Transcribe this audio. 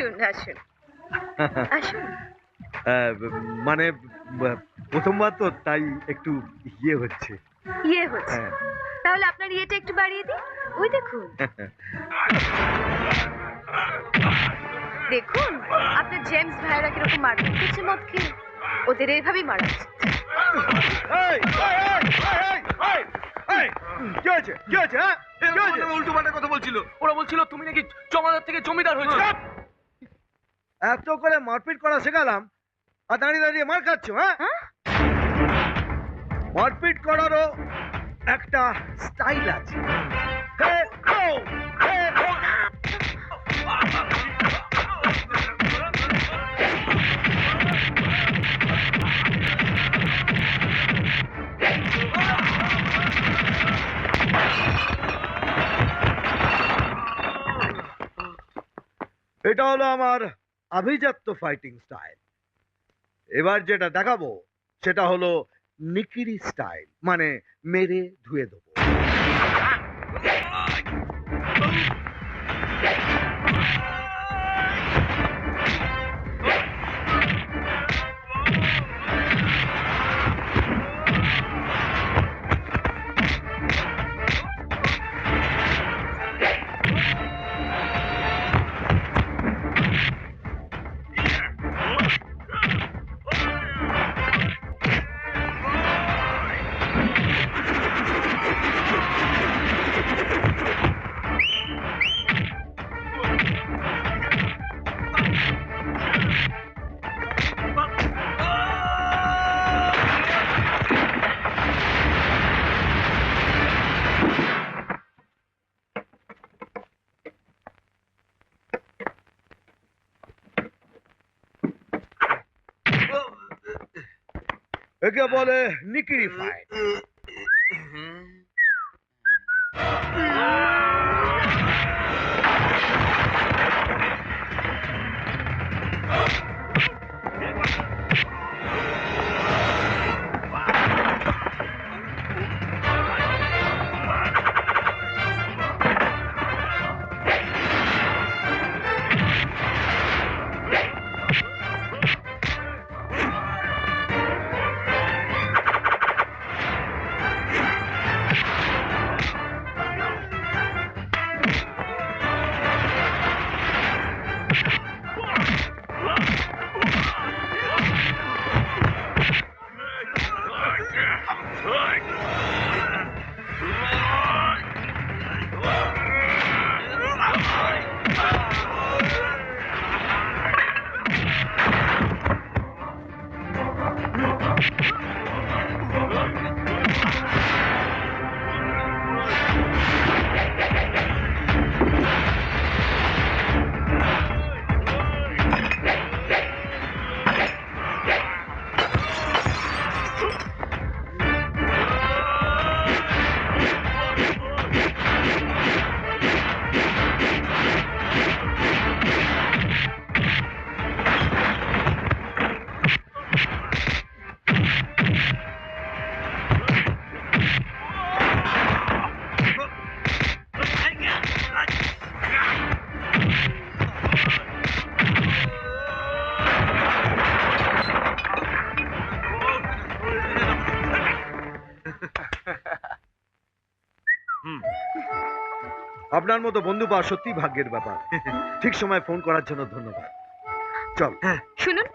আসুন আসুন আসুন। মানে প্রথমবার তো তাই একটু ইয়ে হচ্ছে। ইয়ে হচ্ছে? হ্যাঁ। তাহলে আপনার ইয়েটা একটু বাড়িয়ে দিন। ওই দেখুন। দেখুন আপনার জেমস ভাইয়েরা কিরকম মারপিট করছে মদ খেয়ে। ওদের এইভাবেই মারা উচিত। কি হয়েছে কি হয়েছে হ্যাঁ কি হয়েছে? উল্টো পাল্টা কথা বলছিল। ওরা বলছিল তুমি নাকি জমাদার থেকে জমিদার হয়েছে। এত করে মারপিট করা শেখালাম আর দাঁড়িয়ে দাঁড়িয়ে মার খাচ্ছ হ্যাঁ? হ্যাঁ? মারপিট করারও একটা স্টাইল আছে। হে, ও, হে, ও। এটা হলো আমার আভিজাত্য ফাইটিং স্টাইল। এবার যেটা দেখাবো সেটা হলো নিকিরি স্টাইল, মানে মেরে ধুয়ে দেবো। একে বলে নিকিরি ফাইট। আপনার মতো বন্ধু পাওয়া সত্যি ভাগ্যের ব্যাপার। ঠিক সময় ফোন করার জন্য ধন্যবাদ। চল। শুনুন